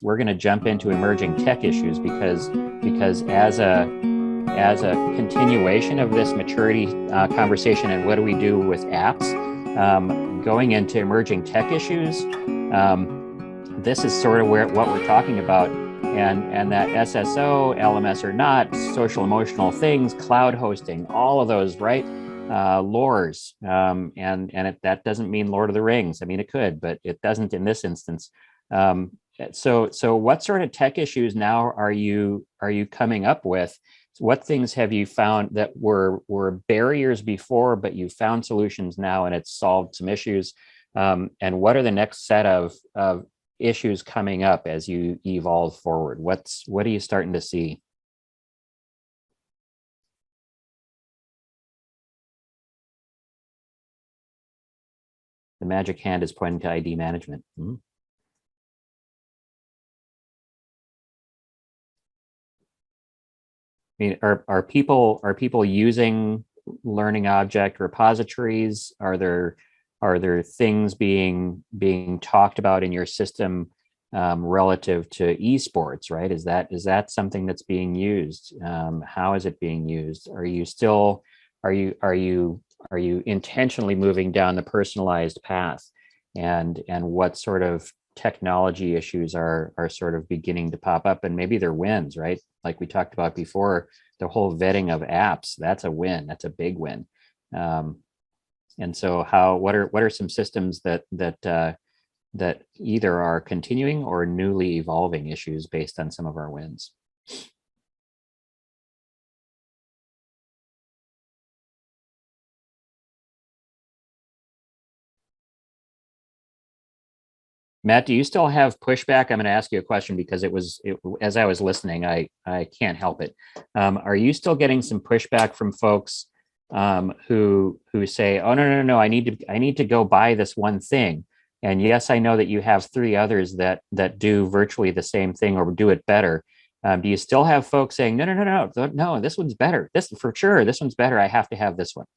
to jump into emerging tech issues because as a continuation of this maturity conversation and what do we do with apps, going into emerging tech issues, this is sort of what we're talking about. And that SSO, LMS or not, social emotional things, cloud hosting, all of those, right? Lores, that doesn't mean Lord of the Rings. I mean, it could, but it doesn't in this instance. So what sort of tech issues now are you coming up with? What things have you found that were barriers before, but you found solutions now and it's solved some issues? And what are the next set of issues coming up as you evolve forward? What are you starting to see? The magic hand is pointing to ID management. Mm-hmm. I mean, are people using learning object repositories? Are there things being talked about in your system relative to esports? Right? Is that something that's being used? How is it being used? Are you intentionally moving down the personalized path? And what sort of technology issues are sort of beginning to pop up, and maybe they're wins, right? Like we talked about before, the whole vetting of apps, that's a win. That's a big win. And so what are some systems that either are continuing or newly evolving issues based on some of our wins? Matt, do you still have pushback? I'm going to ask you a question because as I was listening, I can't help it. Are you still getting some pushback from folks who say, "Oh, no, I need to go buy this one thing"? And yes, I know that you have three others that do virtually the same thing or do it better. Do you still have folks saying, "No, this one's better. This for sure. This one's better. I have to have this one."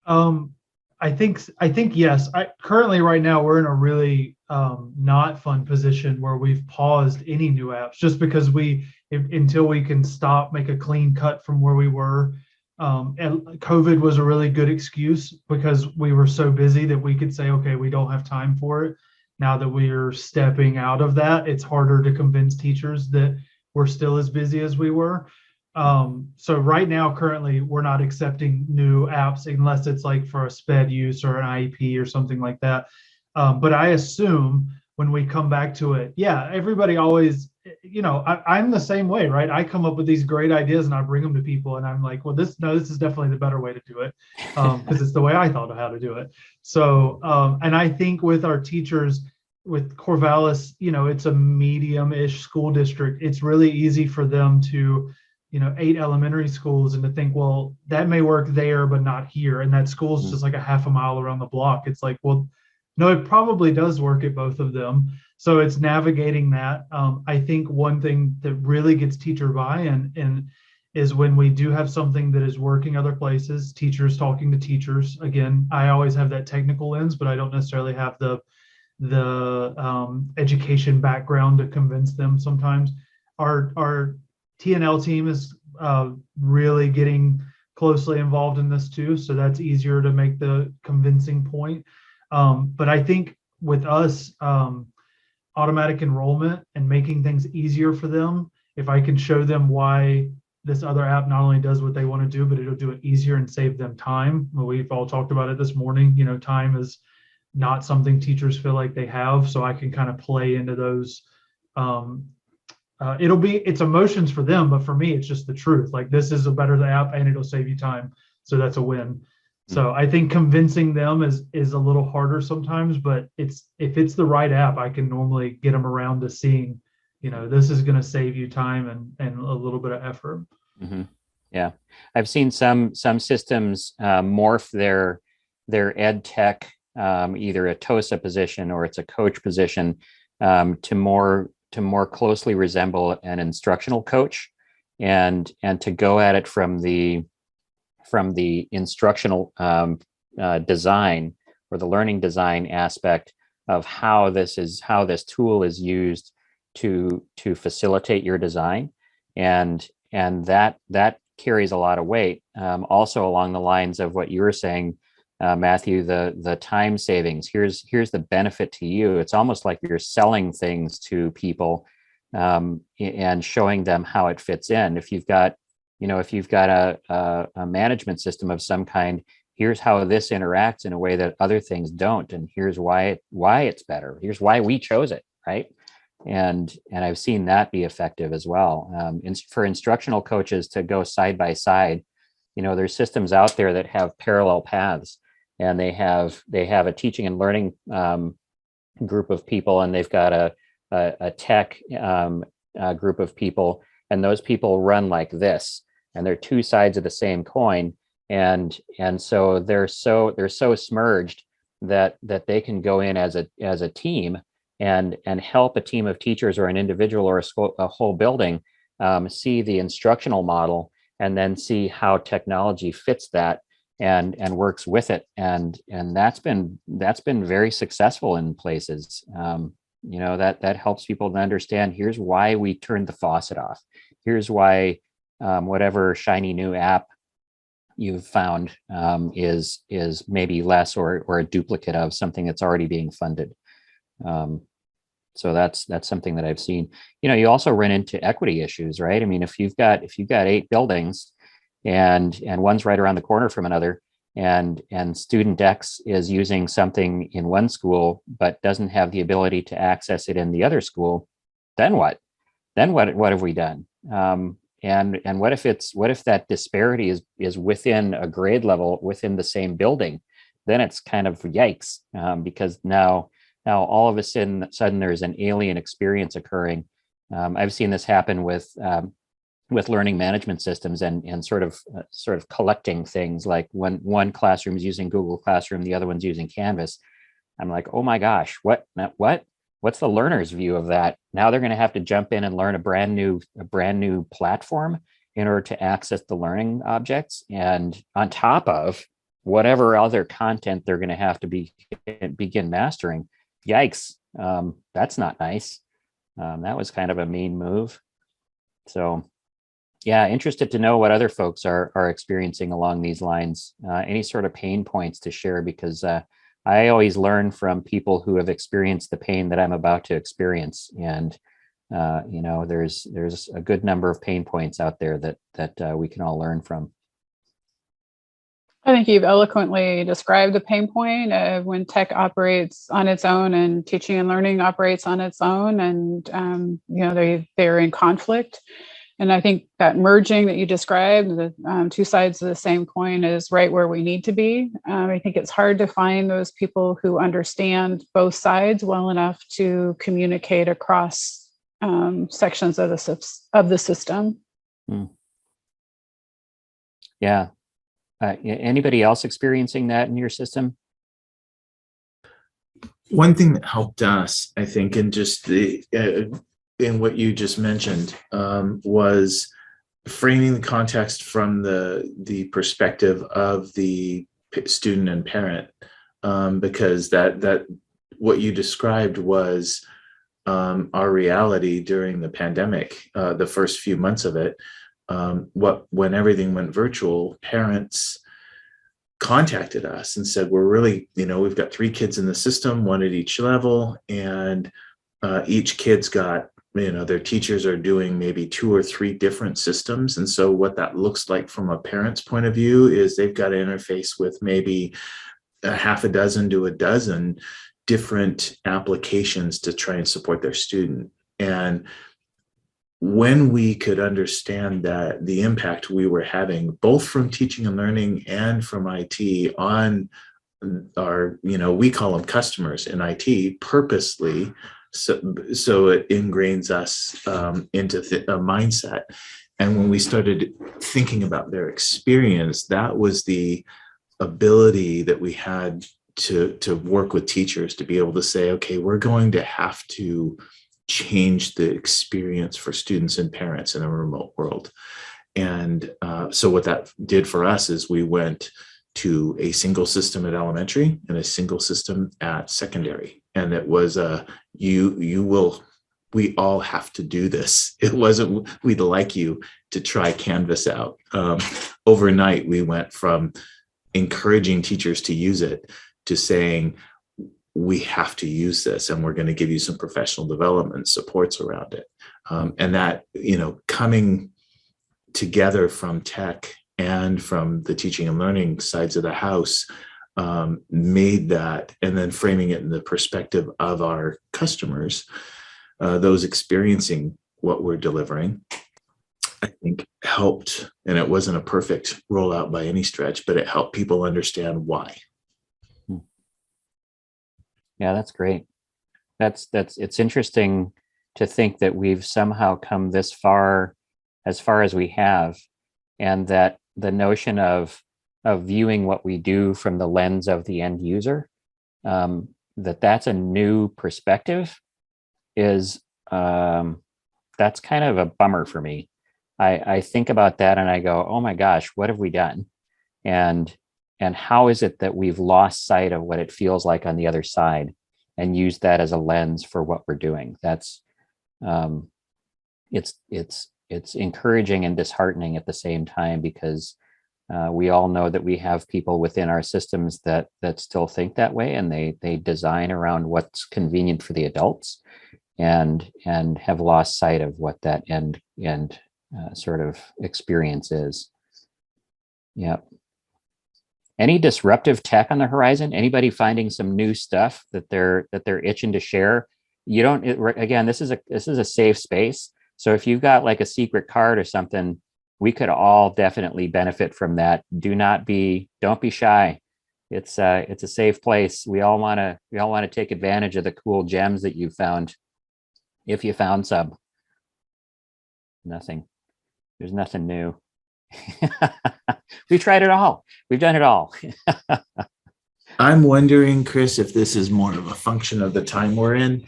Um, I think yes. Currently right now we're in a really not fun position where we've paused any new apps just because until we can make a clean cut from where we were. And COVID was a really good excuse because we were so busy that we could say, okay, we don't have time for it. Now that we're stepping out of that, it's harder to convince teachers that we're still as busy as we were. So right now, currently, we're not accepting new apps unless it's like for a SPED use or an IEP or something like that. But I assume when we come back to it, yeah, everybody always, I'm the same way, right? I come up with these great ideas and I bring them to people and I'm like, well, this is definitely the better way to do it because it's the way I thought of how to do it. So, and I think with our teachers, with Corvallis, it's a medium-ish school district. It's really easy for them to 8 elementary schools and to think, well, that may work there, but not here. And that school's just like a half a mile around the block. It's like, well, no, it probably does work at both of them. So it's navigating that. I think one thing that really gets teacher buy-in and is when we do have something that is working other places, teachers talking to teachers. Again, I always have that technical lens, but I don't necessarily have the education background to convince them sometimes. Our TNL team is really getting closely involved in this too, so that's easier to make the convincing point. But I think with us, automatic enrollment and making things easier for them, if I can show them why this other app not only does what they want to do, but it'll do it easier and save them time. Well, we've all talked about it this morning. Time is not something teachers feel like they have, so I can kind of play into those. It's emotions for them, but for me, it's just the truth. Like this is a better app and it'll save you time. So that's a win. So I think convincing them is a little harder sometimes, but if it's the right app, I can normally get them around to seeing, this is going to save you time and a little bit of effort. Mm-hmm. Yeah, I've seen some systems morph their ed tech, either a TOSA position or it's a coach position, to more closely resemble an instructional coach, and to go at it from the instructional design or the learning design aspect of how this tool is used to facilitate your design, and that carries a lot of weight. Also along the lines of what you were saying, Matthew, the time savings. Here's the benefit to you. It's almost like you're selling things to people, and showing them how it fits in. If you've got a management system of some kind, here's how this interacts in a way that other things don't, and here's why it's better. Here's why we chose it, right? And I've seen that be effective as well. For instructional coaches to go side by side, there's systems out there that have parallel paths, and they have a teaching and learning group of people, and they've got a tech group of people, and those people run like this, and they're two sides of the same coin, and so they're so smerged that they can go in as a team and help a team of teachers or an individual or a whole building see the instructional model, and then see how technology fits that and works with it, and that's been very successful in places. That helps people to understand, here's why we turned the faucet off, here's why whatever shiny new app you've found is maybe less or a duplicate of something that's already being funded. So that's something that I've seen. You also run into equity issues, right? I mean, if you've got 8 buildings and one's right around the corner from another, and student X is using something in one school but doesn't have the ability to access it in the other school, then what? What have we done? And what if that disparity is within a grade level within the same building? Then it's kind of yikes, because now all of a sudden there's an alien experience occurring. I've seen this happen with learning management systems and sort of collecting things, like when one classroom is using Google Classroom, the other one's using Canvas. I'm like, oh my gosh, what's the learner's view of that? Now they're going to have to jump in and learn a brand new platform in order to access the learning objects, and on top of whatever other content they're going to have to begin mastering. Yikes. That's not nice. That was kind of a mean move. So yeah, interested to know what other folks are experiencing along these lines. Any sort of pain points to share, because I always learn from people who have experienced the pain that I'm about to experience. And there's a good number of pain points out there that we can all learn from. I think you've eloquently described the pain point of when tech operates on its own and teaching and learning operates on its own, and they're in conflict. And I think that merging that you described, the two sides of the same coin, is right where we need to be. I think it's hard to find those people who understand both sides well enough to communicate across sections of the system. Yeah. Anybody else experiencing that in your system? One thing that helped us, I think, in just in what you just mentioned, was framing the context from the perspective of the student and parent, because that what you described was our reality during the pandemic, the first few months of it. When everything went virtual, parents contacted us and said, we're really, we've got 3 kids in the system, 1 at each level, and each kid's got, their teachers are doing maybe 2 or 3 different systems. And so what that looks like from a parent's point of view is they've got to interface with maybe a half a dozen to a dozen different applications to try and support their student. And when we could understand that the impact we were having, both from teaching and learning and from IT, on our, we call them customers in IT purposely, so it ingrains us into a mindset. And when we started thinking about their experience, that was the ability that we had to work with teachers to be able to say, okay, we're going to have to change the experience for students and parents in a remote world. And so what that did for us is we went to a single system at elementary and a single system at secondary. And it was you will we all have to do this. It wasn't, we'd like you to try Canvas out. Overnight, we went from encouraging teachers to use it to saying, we have to use this, and we're going to give you some professional development supports around it. And that, coming together from tech and from the teaching and learning sides of the house, made that, and then framing it in the perspective of our customers, those experiencing what we're delivering, I think helped. And it wasn't a perfect rollout by any stretch, but it helped people understand why. Yeah, that's great. It's interesting to think that we've somehow come this far as we have, and that the notion of viewing what we do from the lens of the end user, that's a new perspective, is that's kind of a bummer for me. I think about that and I go, oh my gosh, what have we done? And how is it that we've lost sight of what it feels like on the other side and use that as a lens for what we're doing? That's it's encouraging and disheartening at the same time, because we all know that we have people within our systems that still think that way, and they design around what's convenient for the adults, and have lost sight of what that end sort of experience is. Yeah. Any disruptive tech on the horizon? Anybody finding some new stuff that they're itching to share? You don't. Again, this is a safe space. So if you've got like a secret card or something, we could all definitely benefit from that. Don't be shy. It's a safe place. We all want to take advantage of the cool gems that you found. If you found some. Nothing. There's nothing new. We've tried it all. We've done it all. I'm wondering, Chris, if this is more of a function of the time we're in.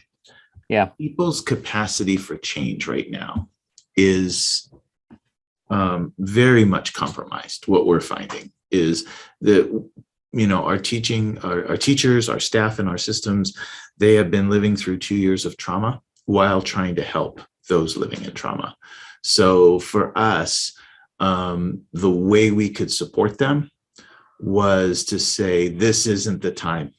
Yeah. People's capacity for change right now is very much compromised. What we're finding is that, our teachers, our staff, and our systems, they have been living through 2 years of trauma while trying to help those living in trauma. So for us, the way we could support them was to say, this isn't the time,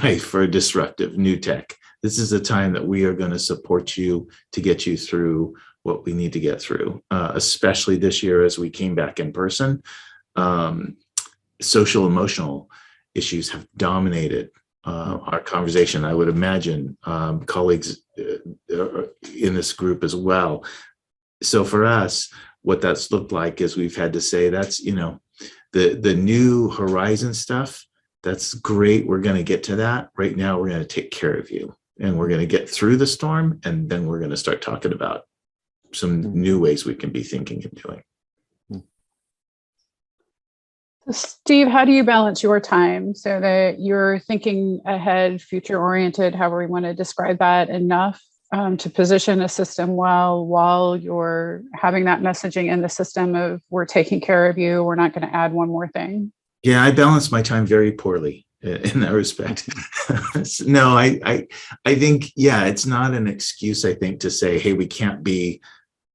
right, for disruptive new tech. This is the time that we are going to support you to get you through what we need to get through, especially this year as we came back in person. Social emotional issues have dominated our conversation. I would imagine colleagues in this group as well. So for us, what that's looked like is we've had to say, that's, the new horizon stuff, that's great. We're going to get to that. Right now, we're going to take care of you, and we're going to get through the storm. And then we're going to start talking about some new ways we can be thinking and doing. Steve, how do you balance your time so that you're thinking ahead, future oriented, however we want to describe that, enough to position a system well while you're having that messaging in the system of, we're taking care of you, we're not going to add one more thing? Yeah, I balance my time very poorly in that respect. No, I think, yeah, it's not an excuse, I think, to say, hey, we can't be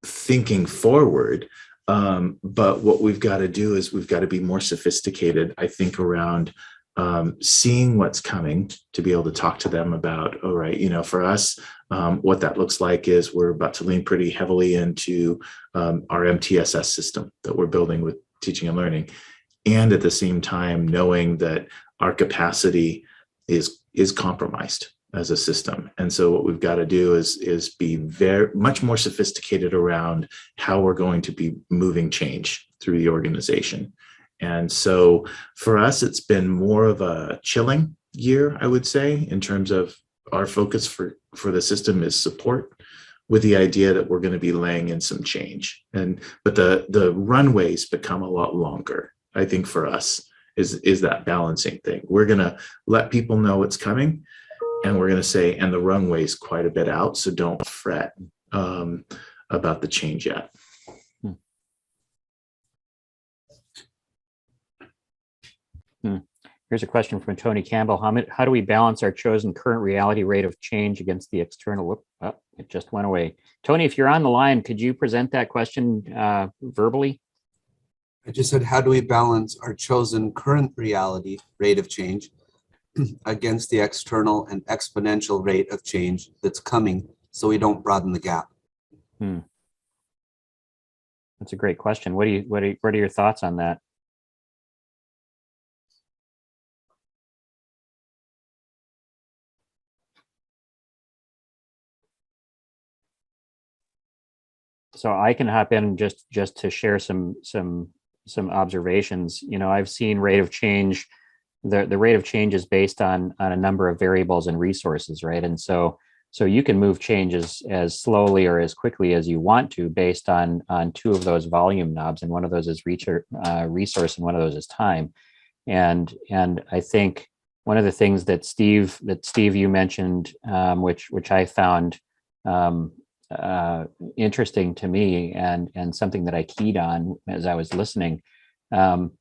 thinking forward. But what we've got to do is we've got to be more sophisticated, I think, around seeing what's coming, to be able to talk to them about, all right, for us, what that looks like is we're about to lean pretty heavily into our MTSS system that we're building with teaching and learning. And at the same time, knowing that our capacity is compromised as a system. And so what we've got to do is be very much more sophisticated around how we're going to be moving change through the organization. And so for us, it's been more of a chilling year, I would say, in terms of our focus for the system is support, with the idea that we're going to be laying in some change. But the runways become a lot longer, I think, for us is that balancing thing. We're going to let people know it's coming, and we're going to say, and the runway's quite a bit out, so don't fret about the change yet. Here's a question from Tony Campbell. How do we balance our chosen current reality rate of change against the external? Oh, it just went away. Tony, if you're on the line, could you present that question verbally? I just said, how do we balance our chosen current reality rate of change against the external and exponential rate of change that's coming so we don't broaden the gap? That's a great question. What are your thoughts on that? So I can hop in just to share some observations. You know, I've seen rate of change. The rate of change is based on a number of variables and resources, right? And so you can move changes as slowly or as quickly as you want to based on two of those volume knobs, and one of those is resource, and one of those is time. And I think one of the things that Steve you mentioned, which I found interesting to me, and something that I keyed on as I was listening. And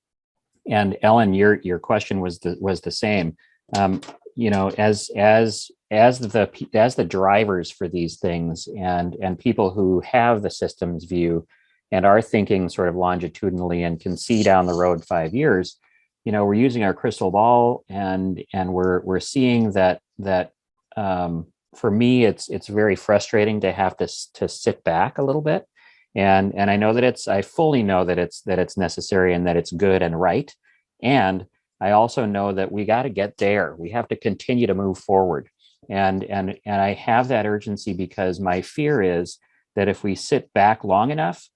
Ellen, your question was the same. You know, as the drivers for these things, and people who have the systems view and are thinking sort of longitudinally and can see down the road 5 years, you know, we're using our crystal ball, and we're seeing that for me, it's very frustrating to have to sit back a little bit. And I know that I fully know that it's necessary and that it's good and right. And I also know that we got to get there. We have to continue to move forward. And I have that urgency because my fear is that if we sit back long enough,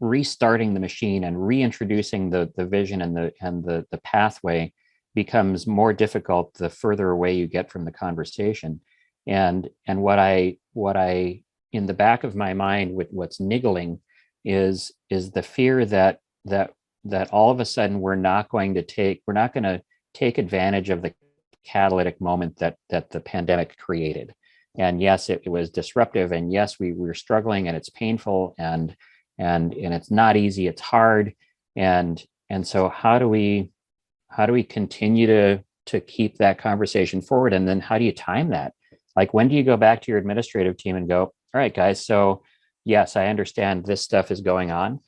restarting the machine and reintroducing the vision and the pathway becomes more difficult the further away you get from the conversation. And what I in the back of my mind, with what's niggling is the fear that all of a sudden we're not going to take advantage of the catalytic moment that the pandemic created. And yes, it was disruptive, and yes, we were struggling, and it's painful, and it's not easy, it's hard. And so how do we continue to keep that conversation forward? And then how do you time that? Like, when do you go back to your administrative team and go, all right, guys, so yes, I understand this stuff is going on.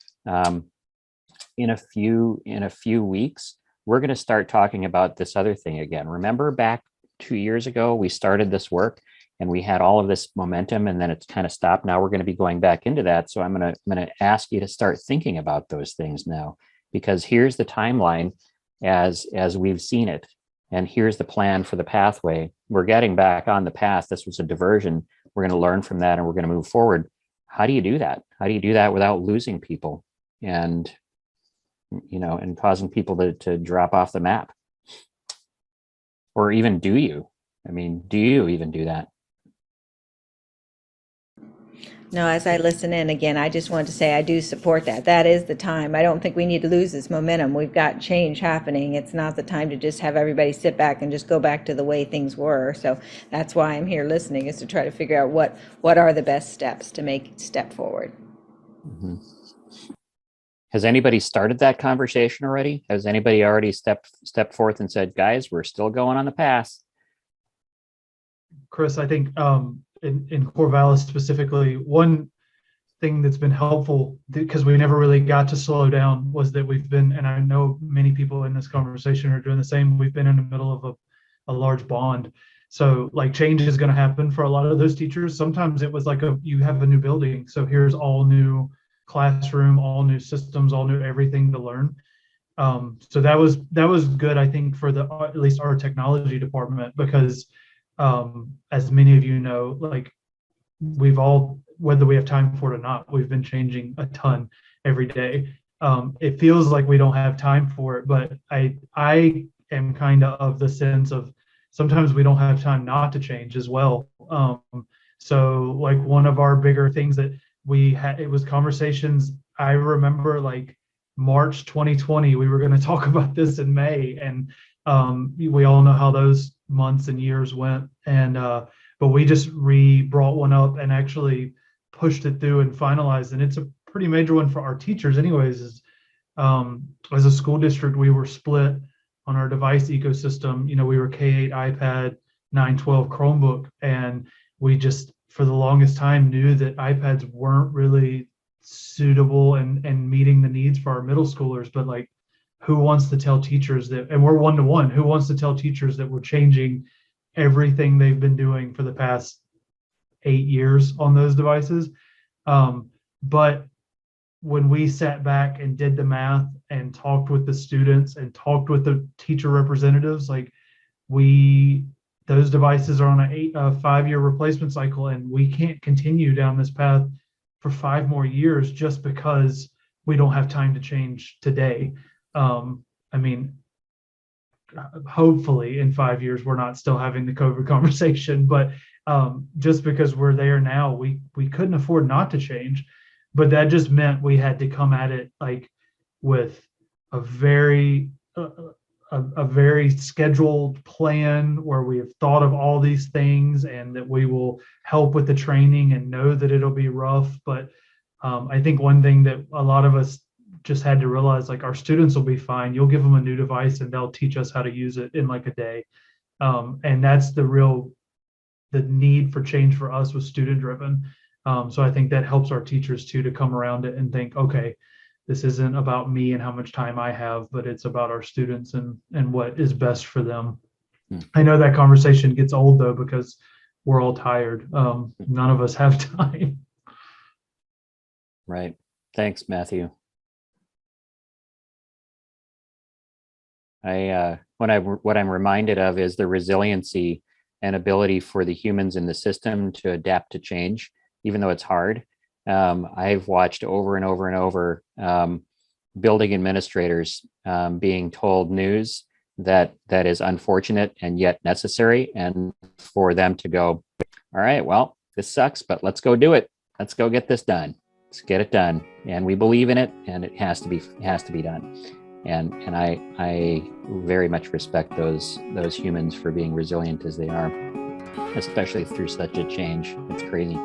In a few weeks, we're going to start talking about this other thing again. Remember back 2 years ago, we started this work and we had all of this momentum, and then it's kind of stopped. Now we're going to be going back into that. So I'm going to ask you to start thinking about those things now, because here's the timeline as we've seen it. And here's the plan for the pathway. We're getting back on the path. This was a diversion. We're going to learn from that, and we're going to move forward. How do you do that? How do you do that without losing people and causing people to drop off the map? Or even do you? I mean, do you even do that? No, as I listen in again, I just want to say I do support that. That is the time. I don't think we need to lose this momentum. We've got change happening. It's not the time to just have everybody sit back and just go back to the way things were. So that's why I'm here listening, is to try to figure out what are the best steps to make step forward. Mm-hmm. Has anybody started that conversation already? Has anybody already stepped forth and said, guys, we're still going on the path? Chris, I think in Corvallis specifically, one thing that's been helpful, because we never really got to slow down, was that we've been, and I know many people in this conversation are doing the same, we've been in the middle of a large bond. So like, change is going to happen for a lot of those teachers. Sometimes it was like you have a new building, so here's all new classroom, all new systems, all new everything to learn. So that was good, I think, for at least our technology department, because as many of you know, like, we've all, whether we have time for it or not, we've been changing a ton every day. It feels like we don't have time for it, but I am kind of the sense of sometimes we don't have time not to change as well. So like, one of our bigger things that we had, it was conversations. I remember like March 2020, we were going to talk about this in May, and we all know how those months and years went. And but we just brought one up and actually pushed it through and finalized. And it's a pretty major one for our teachers anyways. As a school district, we were split on our device ecosystem. We were K8 iPad, 912 Chromebook, and we just for the longest time knew that iPads weren't really suitable and meeting the needs for our middle schoolers. But like, who wants to tell teachers that, and we're one-to-one, who wants to tell teachers that we're changing everything they've been doing for the past 8 years on those devices? But when we sat back and did the math and talked with the students and talked with the teacher representatives, like those devices are on a 5-year replacement cycle, and we can't continue down this path for 5 more years just because we don't have time to change today. I mean, hopefully in 5 years we're not still having the COVID conversation, but just because we're there now, we couldn't afford not to change. But that just meant we had to come at it like with a very scheduled plan where we have thought of all these things, and that we will help with the training and know that it'll be rough. But I think one thing that a lot of us just had to realize, like, our students will be fine. You'll give them a new device and they'll teach us how to use it in like a day. And that's the need for change for us was student driven. So I think that helps our teachers too, to come around it and think, okay, this isn't about me and how much time I have, but it's about our students and what is best for them. I know that conversation gets old though, because we're all tired. None of us have time. Right. Thanks, Matthew. What I'm reminded of is the resiliency and ability for the humans in the system to adapt to change, even though it's hard. I've watched over and over and over building administrators being told news that is unfortunate and yet necessary, and for them to go, all right, well, this sucks, but let's go do it. Let's go get this done. Let's get it done, and we believe in it, and it has to be done. And I very much respect those humans for being resilient as they are, especially through such a change. It's crazy.